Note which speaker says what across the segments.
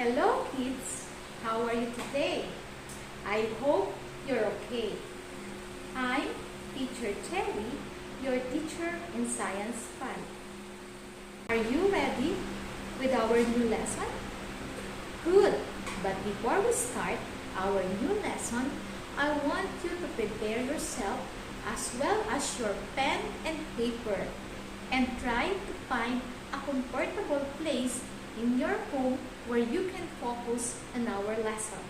Speaker 1: Hello kids, how are you today? I hope you're okay. I'm Teacher Cherry, your teacher in Science 5. Are you ready with our new lesson? Good, but before we start our new lesson, I want you to prepare yourself as well as your pen and paper and try to find a comfortable place in your home where you can focus on our lesson.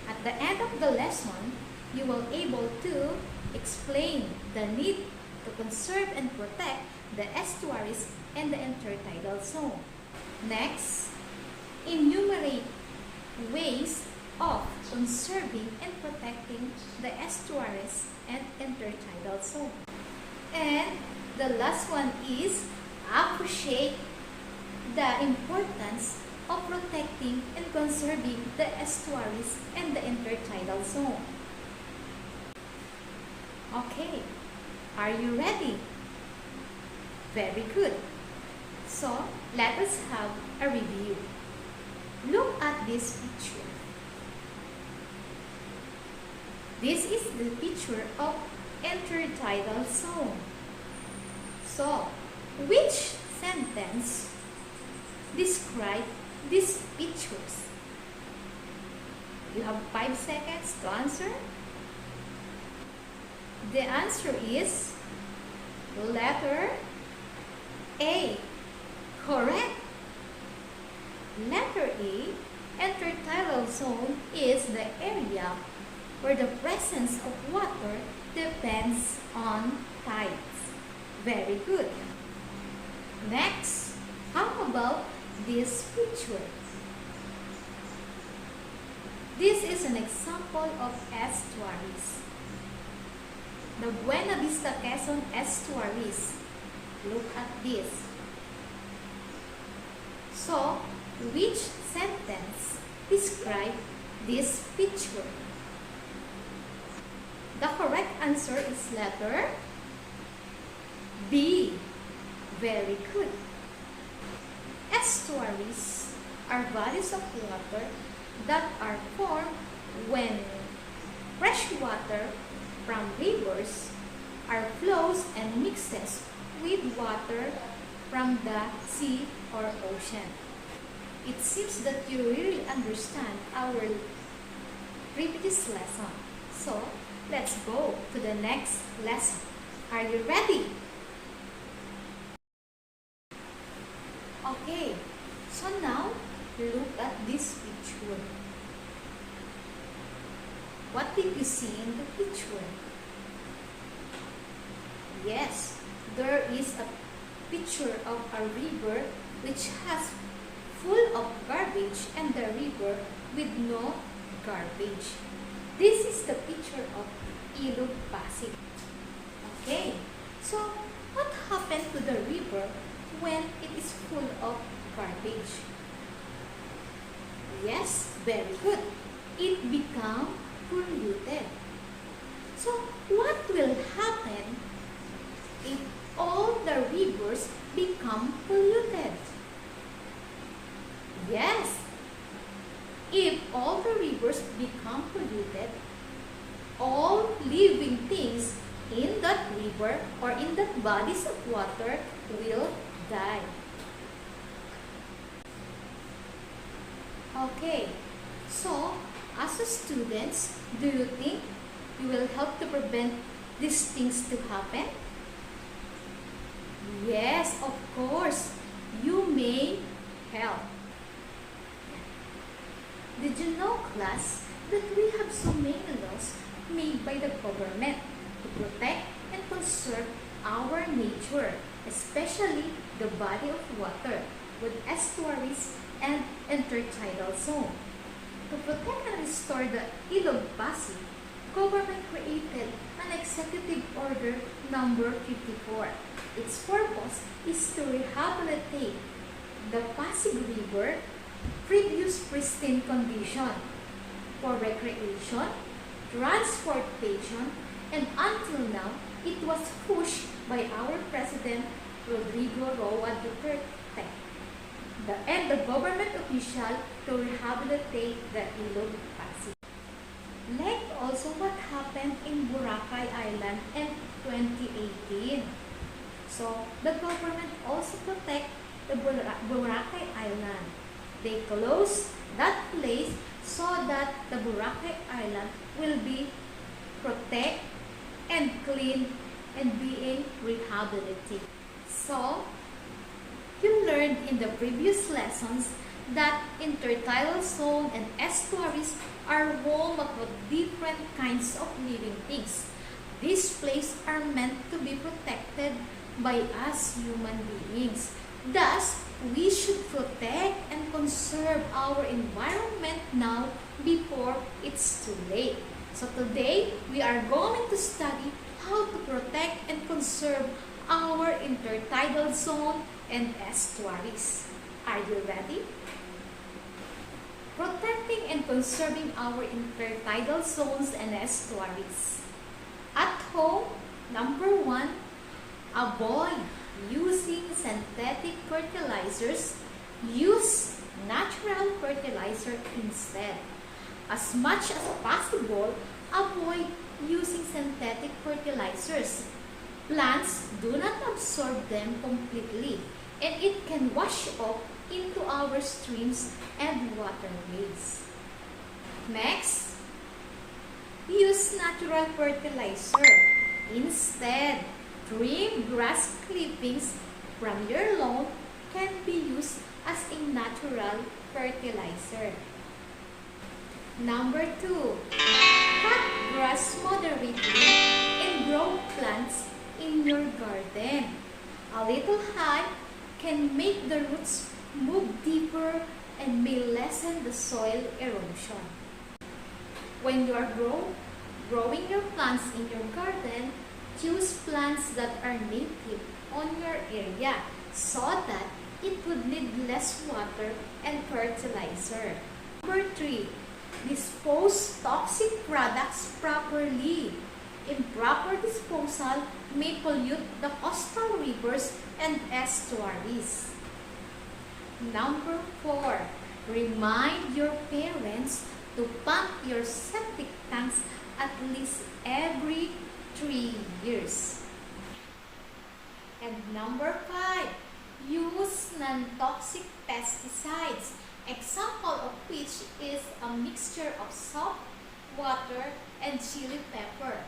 Speaker 1: At the end of the lesson, you will be able to explain the need to conserve and protect the estuaries and the intertidal zone. Next, enumerate ways of conserving and protecting the estuaries and intertidal zone. And the last one is appreciate the importance of protecting and conserving the estuaries and the intertidal zone. Okay, are you ready? Very good. So, let us have a review. Look at this picture. This is the picture of intertidal zone. So, which sentence describe these pictures? You have 5 seconds to answer. The answer is letter A. Correct. Letter A, intertidal zone is the area where the presence of water depends on tides. Very good. Next, how about this picture? This is an example of estuaries. The Buena Vista Quezon estuaries. Look at this. So, which sentence describe this picture? The correct answer is letter B. Very good. Estuaries are bodies of water that are formed when fresh water from rivers are flows and mixes with water from the sea or ocean. It seems that you really understand our previous lesson. So, let's go to the next lesson. Are you ready? Okay, so now look at this picture. What did you see in the picture? Yes, there is a picture of a river which has full of garbage and the river with no garbage. This is the picture of Ilog Pasig. Okay, so what happened to the river when it is full of garbage? Yes, very good. It becomes polluted. So, what will happen if all the rivers become polluted? Yes, if all the rivers become polluted, all living things in that river or in that bodies of water will die. Okay, so as a students, do you think you will help to prevent these things to happen? Yes, of course, you may help. Did you know, class, that we have so many laws made by the government to protect and conserve our nature, especially the body of water with estuaries and intertidal zone. To protect and restore the Ilog Pasig, government created an Executive Order number 54. Its purpose is to rehabilitate the Pasig River previous pristine condition for recreation, transportation, and until now, it was pushed by our President Rodrigo Roa Duterte. and the government official to rehabilitate the Ilog Pasig. Like also what happened in Boracay Island in 2018. So the government also protect the Boracay Island. They close that place so that the Boracay Island will be protect and clean and being rehabilitated. So you learned in the previous lessons that intertidal zone and estuaries are home of different kinds of living things. These places are meant to be protected by us human beings. Thus, we should protect and conserve our environment now before it's too late. So today, we are going to study how to protect and conserve our intertidal zone and estuaries. Are you ready? Protecting and conserving our intertidal zones and estuaries. At home, number 1, avoid using synthetic fertilizers. Use natural fertilizer instead. As much as possible, avoid using synthetic fertilizers. Plants do not absorb them completely, and it can wash off into our streams and waterways. Next, use natural fertilizer. Instead, trim grass clippings from your lawn can be used as a natural fertilizer. Number 2, cut grass moderately and grow plants in your garden. A little height can make the roots move deeper and may lessen the soil erosion. When you are growing your plants in your garden, choose plants that are native on your area so that it would need less water and fertilizer. Number 3, dispose toxic products properly. Improper disposal may pollute the coastal rivers and estuaries. Number 4, remind your parents to pump your septic tanks at least every 3 years. And number 5, use non-toxic pesticides, example of which is a mixture of salt, water, and chili pepper.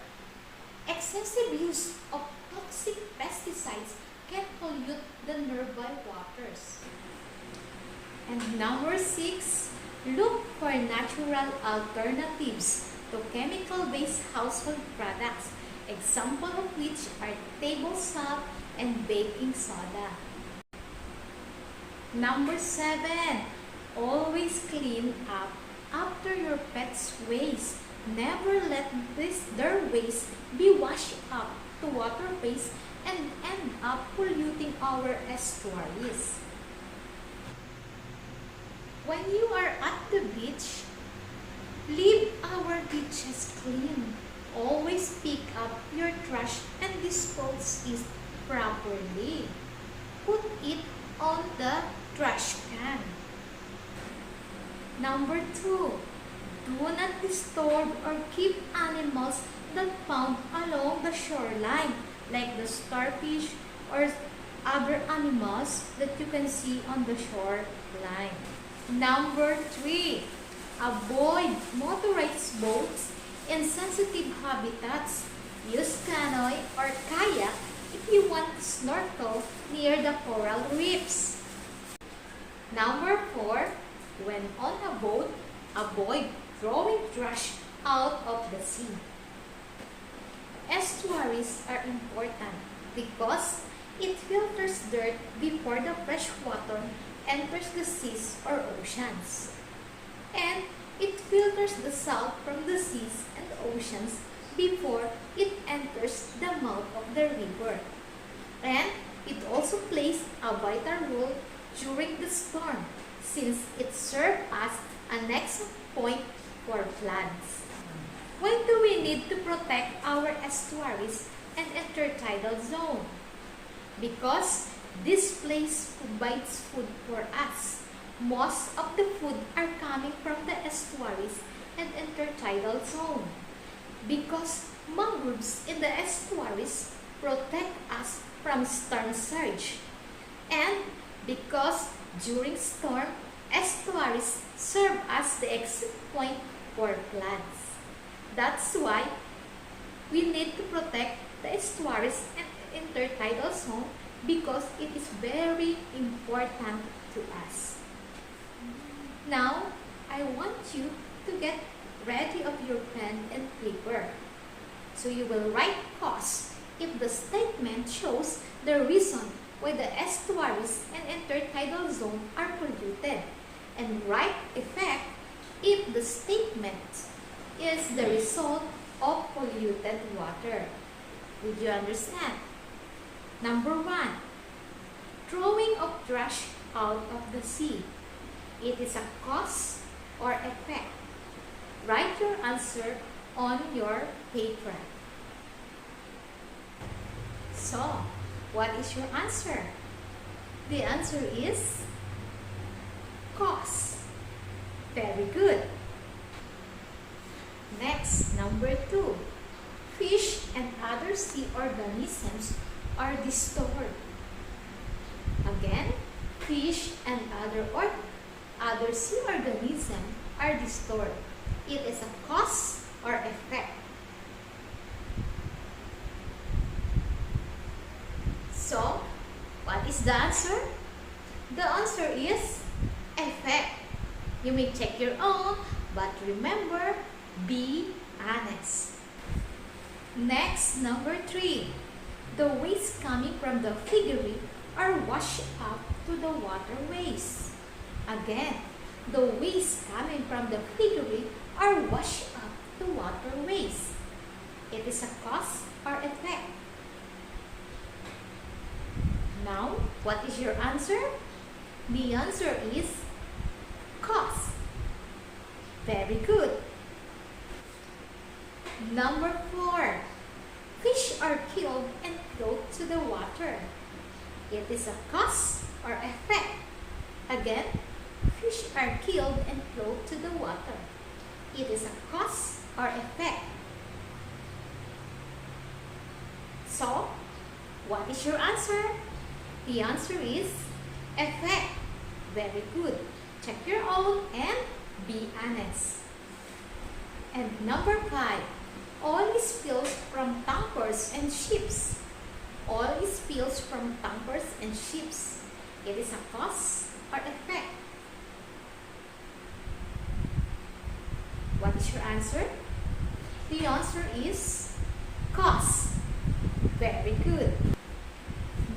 Speaker 1: Excessive use of toxic pesticides can pollute the nearby waters. And number 6, look for natural alternatives to chemical-based household products, example of which are table salt and baking soda. Number 7, always clean up after your pet's waste. Never let their waste be washed up to waterways and end up polluting our estuaries. When you are at the beach, leave our beaches clean. Always pick up your trash and dispose it properly. Put it on the trash can. Number 2, do not disturb or keep animals that found along the shoreline, like the starfish or other animals that you can see on the shoreline. Number 3, avoid motorized boats in sensitive habitats. Use canoe or kayak if you want to snorkel near the coral reefs. Number 4, when on a boat, avoid throwing trash out of the sea. Estuaries are important because it filters dirt before the fresh water enters the seas or oceans. And it filters the salt from the seas and oceans before it enters the mouth of the river. And it also plays a vital role during the storm since it serves as an exit point for floods. Why do we need to protect our estuaries and intertidal zone? Because This place provides food for us. Most of the food are coming from the estuaries and intertidal zone. Because mangroves in the estuaries protect us from storm surge. And because during storm, estuaries serve as the exit point for plants. That's why we need to protect the estuaries and intertidal zone because it is very important to us. Now, I want you to get ready of your pen and paper. So you will write cause if the statement shows the reason why the estuaries and intertidal zone are polluted, and write effect if the statement is the result of polluted water. Did you understand? Number 1, throwing of trash out of the sea. It is a cause or effect. Write your answer on your paper. So, what is your answer? The answer is cause. Very good. Next, number 2. Fish and other sea organisms are distorted. Again, fish and other sea organisms are distorted. It is a cause or effect. So, what is the answer? The answer is effect. You may check your own, but remember, be honest. Next, number 3. The waste coming from the piggery are washed up to the waterways. Again, the waste coming from the piggery are washed up to waterways. It is a cause or effect. Now, what is your answer? The answer is cause. Very good. Number 4. Fish are killed and float to the water. It is a cause or effect. Again, fish are killed and float to the water. It is a cause or effect. So, what is your answer? The answer is effect. Very good. Check your own and be honest. And number 5. Oil spills from tankers and ships. Oil spills from tankers and ships. It is a cause or effect. What is your answer? The answer is cause. Very good.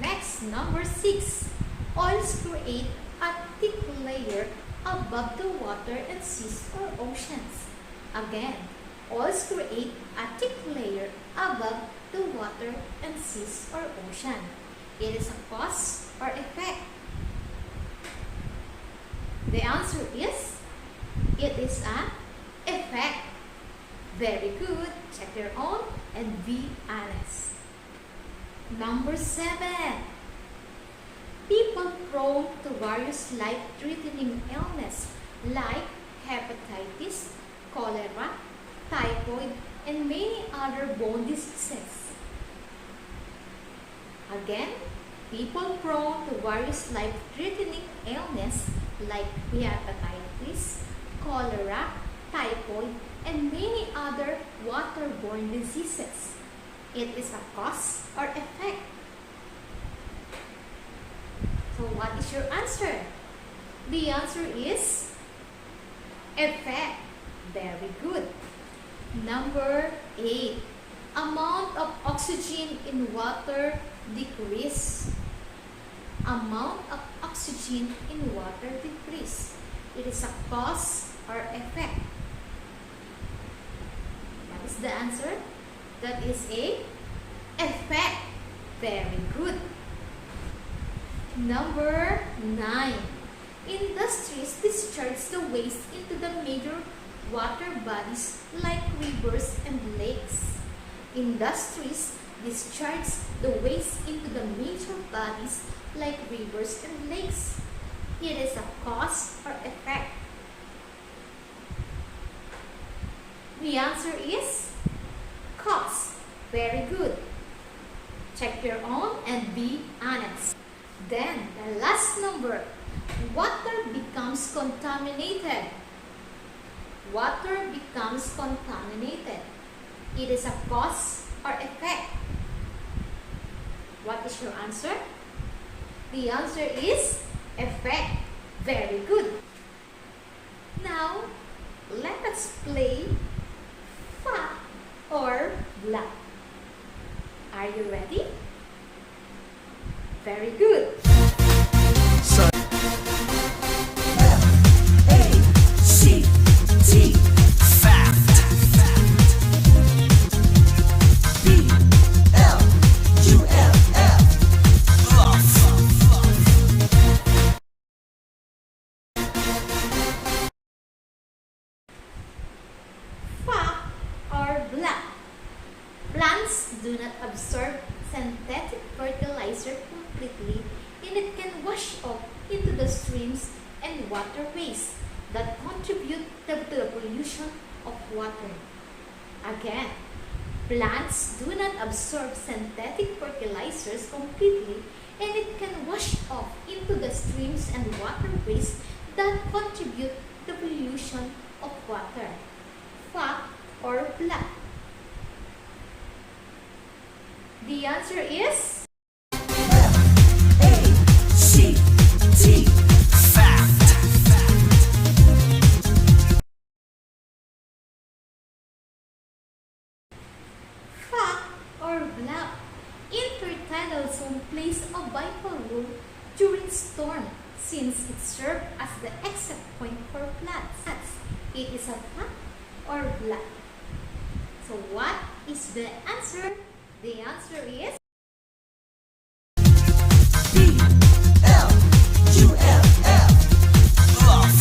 Speaker 1: Next, number 6. Oils create a thick layer above the water and seas or oceans. Again, oils create a thick layer above the water and seas or ocean. It is a cause or effect. The answer is, it is an effect. Very good. Check your own and be honest. Number 7. People prone to various life-threatening illness like hepatitis, cholera, typhoid, and many other bone diseases. Again, people prone to various life-threatening illness like hepatitis, cholera, typhoid, and many other waterborne diseases. It is a cause or effect. So what is your answer? The answer is effect. Very good. Number 8. Amount of oxygen in water decrease. Amount of oxygen in water decrease. It is a cause or effect. What is the answer? That is a effect. Very good. Number 9. Industries discharge the waste into the major water bodies like rivers and lakes. Industries discharge the waste into the major bodies like rivers and lakes. It is a cause or effect. The answer is cause. Very good. Check your own and be honest. Then, the last number. Water becomes contaminated. Water becomes contaminated. It is a cause or effect. What is your answer? The answer is effect. Very good. Now, let us play fact or bluff. Are you ready? Very good.
Speaker 2: F-A-C-T, fact. B-L-U-F-F, bluff.
Speaker 1: Fact or bluff. Plants do not absorb synthetic fertilizer completely, and it can wash off into the streams and waterways that contribute to the pollution of water. Again, plants do not absorb synthetic fertilizers completely, and it can wash off into the streams and waterways that contribute to the pollution of water. Fact or bluff? The answer is
Speaker 2: F-A-C-T, fact.
Speaker 1: fact or bluff. Intertidal zone plays a vital role during storm since it serves as the exit point for plants. It is a fact or bluff. So what is the answer? The answer is
Speaker 2: B-L-U-F-F, bluff.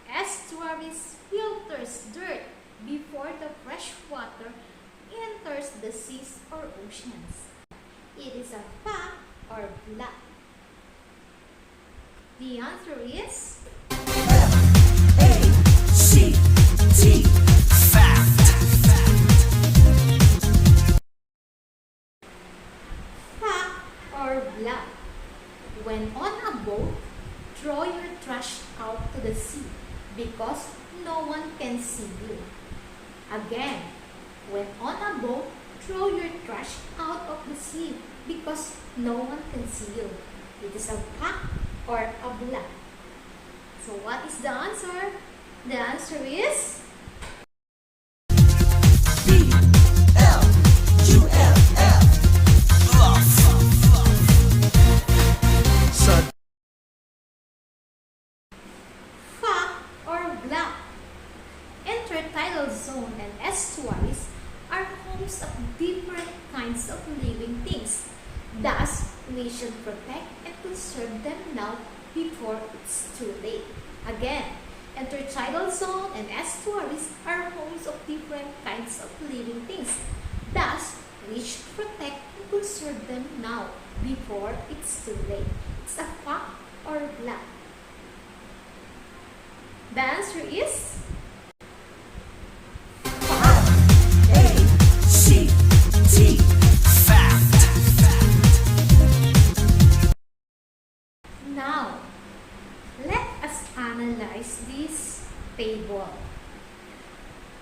Speaker 1: estuaries filters dirt before the fresh water enters the seas or oceans. It is a fact or bluff. The answer is
Speaker 2: F-A-C-T, fact.
Speaker 1: fact or bluff. When on a boat, throw your trash out to the sea because no one can see you. Again, when on a boat, throw your trash out of the sea because no one can see you. It is a fact or a bluff. So what is the answer? The answer is
Speaker 2: B-L-U-F-F, bluff.
Speaker 1: fact or bluff. Intertidal zone and estuaries are homes of different kinds of living things. Thus, we should protect and conserve them now before it's too late. Again, intertidal zone and estuaries are homes of different kinds of living things. Thus, we should protect and conserve them now before it's too late. It's a fact or bluff. The answer is
Speaker 2: F-A-C-T, fact.
Speaker 1: now. Let us analyze this table.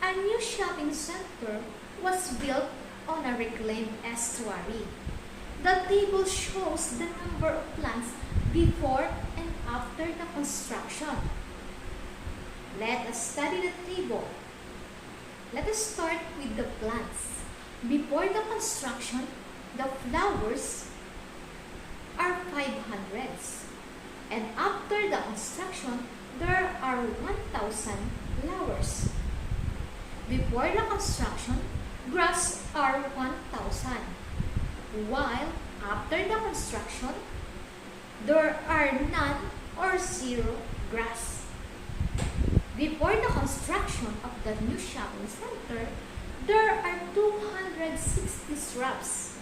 Speaker 1: A new shopping center was built on a reclaimed estuary. The table shows the number of plants before and after the construction. Let us study the table. Let us start with the plants. Before the construction, the flowers are 500s. And after the construction, there are 1,000 flowers. Before the construction, grass are 1,000. While after the construction, there are none or zero grass. Before the construction of the new shopping center, there are 260 shrubs.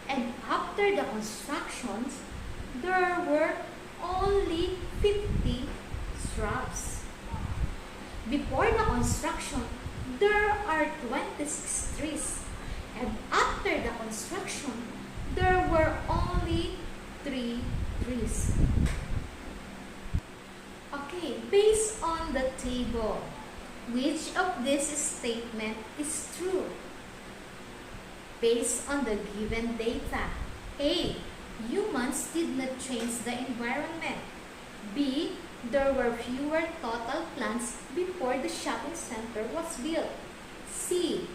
Speaker 1: And after the constructions, there were only 50 shrubs. Before the construction, there are 26 trees. And after the construction, there were only 3 trees. Okay, based on the table, which of this statement is true? Based on the given data, A. Humans did not change the environment. B. There were fewer total plants before the shopping center was built. C.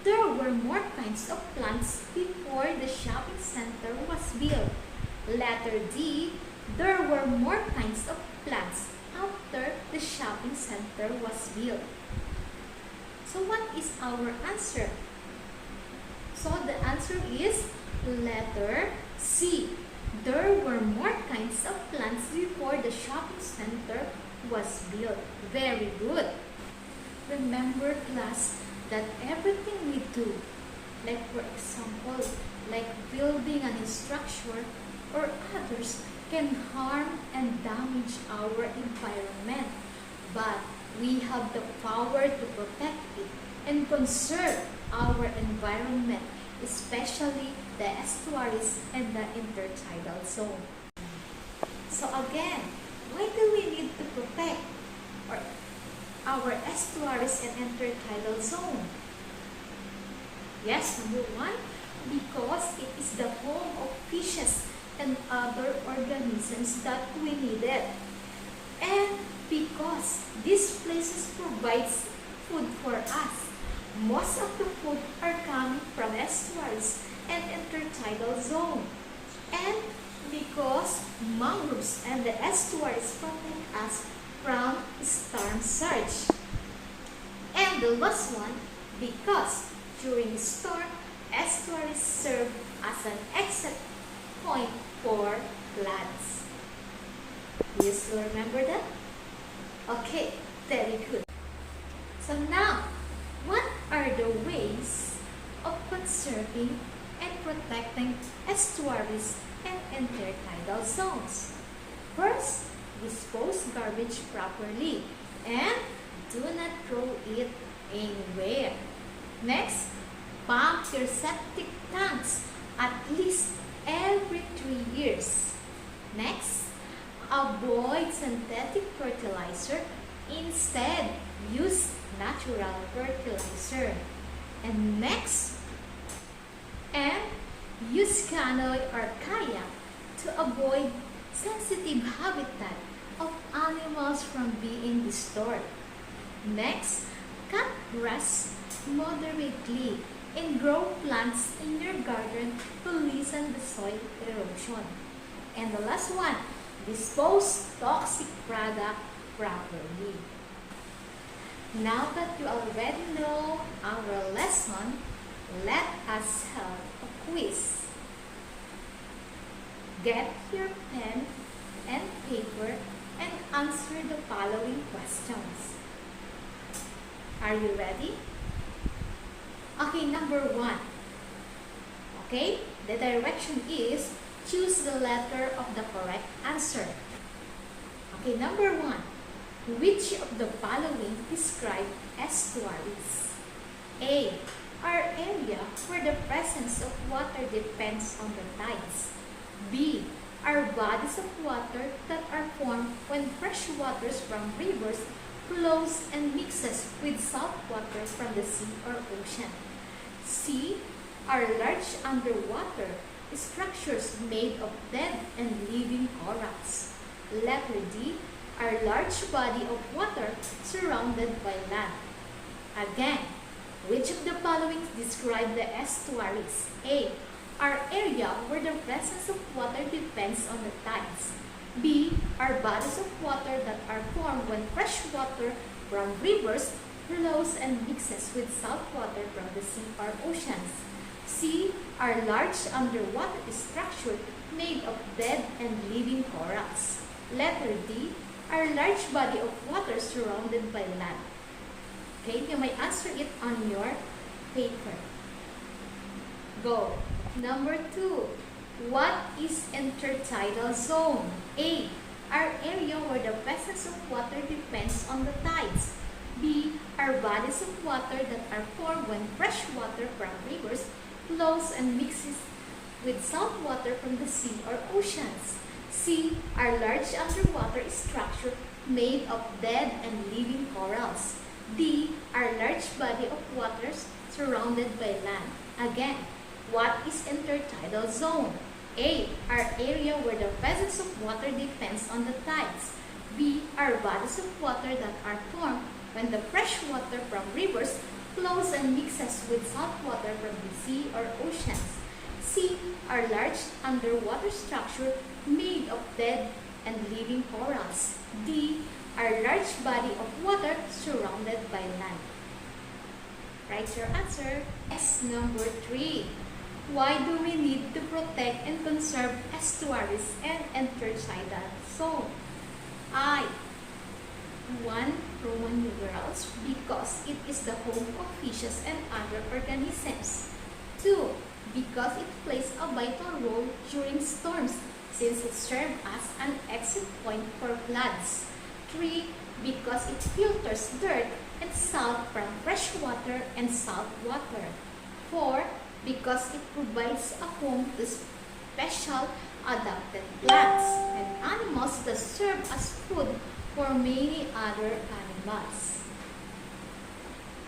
Speaker 1: There were more kinds of plants before the shopping center was built. Letter D. There were more kinds of plants after the shopping center was built. So what is our answer? So the answer is letter C. There were more kinds of plants before the shopping center was built. Very good. Remember, class, that everything we do, like for example, like building a new structure or others, can harm and damage our environment. But we have the power to protect it and conserve our environment, especially the estuaries and the intertidal zone. So again, why do we need to protect our estuaries and intertidal zone? Yes, number one, because it is the home of fishes and other organisms that we needed. And because these places provides food for us. Most of the food are coming from estuaries and intertidal zone. And because mangroves and the estuaries protect us from storm surge. And the last one, because during storm, estuaries serve as an exit point for floods. You still remember that? Okay, very good. So now, what are the ways of conserving and protecting estuaries and intertidal zones? First, dispose garbage properly and do not throw it anywhere. Next, pump your septic tanks at least every 3 years. Next, avoid synthetic fertilizer. Instead, use natural fertilizer. And next, use canoe or kayak to avoid sensitive habitat of animals from being disturbed. Next, cut grass moderately and grow plants in your garden to lessen the soil erosion. And the last one, dispose toxic product properly. Now that you already know our lesson, let us have a quiz. Get your pen and paper and answer the following questions. Are you ready? Okay, number 1. Okay, the direction is choose the letter of the correct answer. Okay, number 1. Which of the following describe estuaries? A. Our area where the presence of water depends on the tides. B. Our bodies of water that are formed when fresh waters from rivers flows and mixes with salt water from the sea or ocean. C. Are large underwater structures made of dead and living corals. Letter D. Are large body of water surrounded by land. Again, which of the following describe the estuaries? A. Our area where the presence of water depends on the tides. B. Our bodies of water that are formed when fresh water from rivers flows and mixes with salt water from the sea or oceans. C. Are large underwater structures made of dead and living corals. Letter D. are large body of water surrounded by land. Okay, you may answer it on your paper. Go. Number 2. What is intertidal zone? A. Our area where the presence of water depends on the tides. B. Are bodies of water that are formed when fresh water from rivers flows and mixes with salt water from the sea or oceans. C. Are large underwater structure made of dead and living corals. D. Are large body of waters surrounded by land. Again, what is intertidal zone? A. Our area where the presence of water depends on the tides. B. Are bodies of water that are formed when the fresh water from rivers flows and mixes with salt water from the sea or oceans. C. Are large underwater structure made of dead and living corals. D. Are large body of water surrounded by land. Write your answer. Yes, number 3. Why do we need to protect and conserve estuaries and intertidal zone? I. 1. Roman numerals, because it is the home of fishes and other organisms. 2. Because it plays a vital role during storms, since it serves as an exit point for floods. 3. Because it filters dirt and salt from fresh water and salt water. 4. Because it provides a home to special adapted plants and animals that serve as food for many other animals.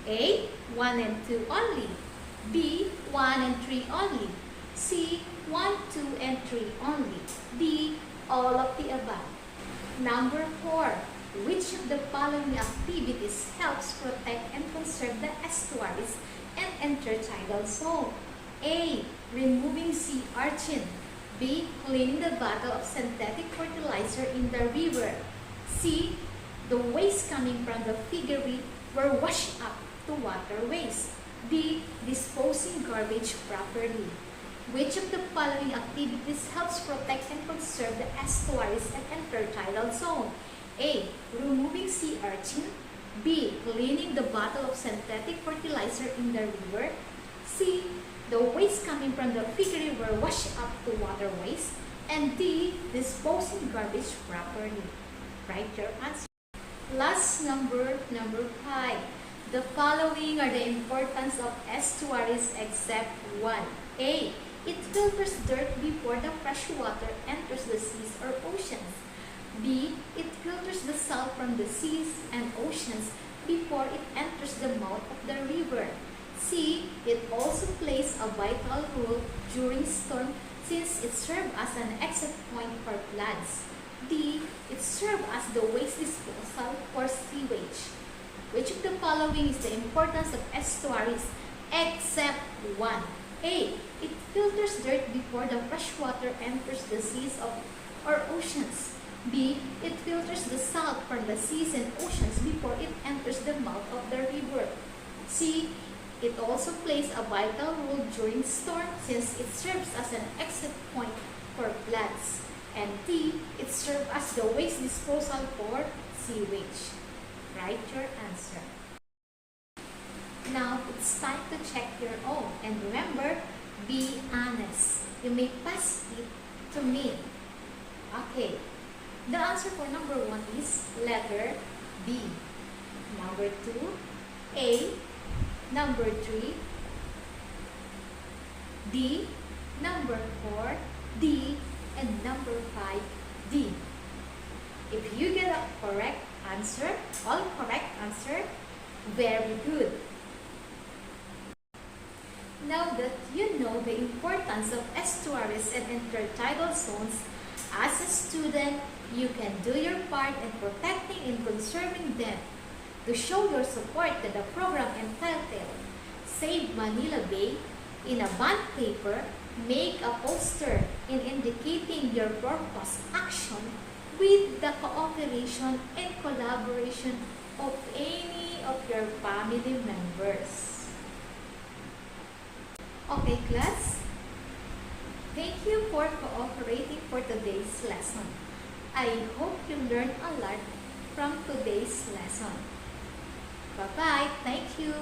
Speaker 1: A. 1 and 2 only. B. 1 and 3 only. C. 1, 2, and 3 only. D. All of the above. Number 4. Which of the following activities helps protect and conserve the estuaries and intertidal zone? A. Removing sea urchin. B. Cleaning the bottle of synthetic fertilizer in the river. C. The waste coming from the piggery were washed up to waterways. D. Disposing garbage properly. Which of the following activities helps protect and conserve the estuaries and intertidal zone? A. Removing sea urchin. B. Cleaning the bottle of synthetic fertilizer in the river. C. The waste coming from the piggery were washed up to waterways. And D. Disposing garbage properly. Write your answer. Last number 5. The following are the importance of estuaries except 1. A. It filters dirt before the fresh water enters the seas or oceans. B. It filters the salt from the seas and oceans before it enters the mouth of the river. C. It also plays a vital role during storm since it serves as an exit point for floods. D. It serves as the waste disposal for sewage. Which of the following is the importance of estuaries except 1? A. It filters dirt before the fresh water enters the seas or oceans. B. It filters the salt from the seas and oceans before it enters the mouth of the river. C. It also plays a vital role during storm since it serves as an exit point for floods. And D. It serves as the waste disposal for sewage. Write your answer. Now, it's time to check your own. And remember, be honest. You may pass it to me. Okay. The answer for number 1 is letter B. Number 2, A. Number 3, D. Number 4, D. And number 5, D. If you get a correct answer, all correct answer, very good. Now that you know the importance of estuaries and intertidal zones, as a student, you can do your part in protecting and conserving them. To show your support to the program entitled Save Manila Bay, in a bond paper, make a poster in indicating your purpose action with the cooperation and collaboration of any of your family members. Okay, class? Thank you for cooperating for today's lesson. I hope you learned a lot from today's lesson. Bye-bye. Thank you.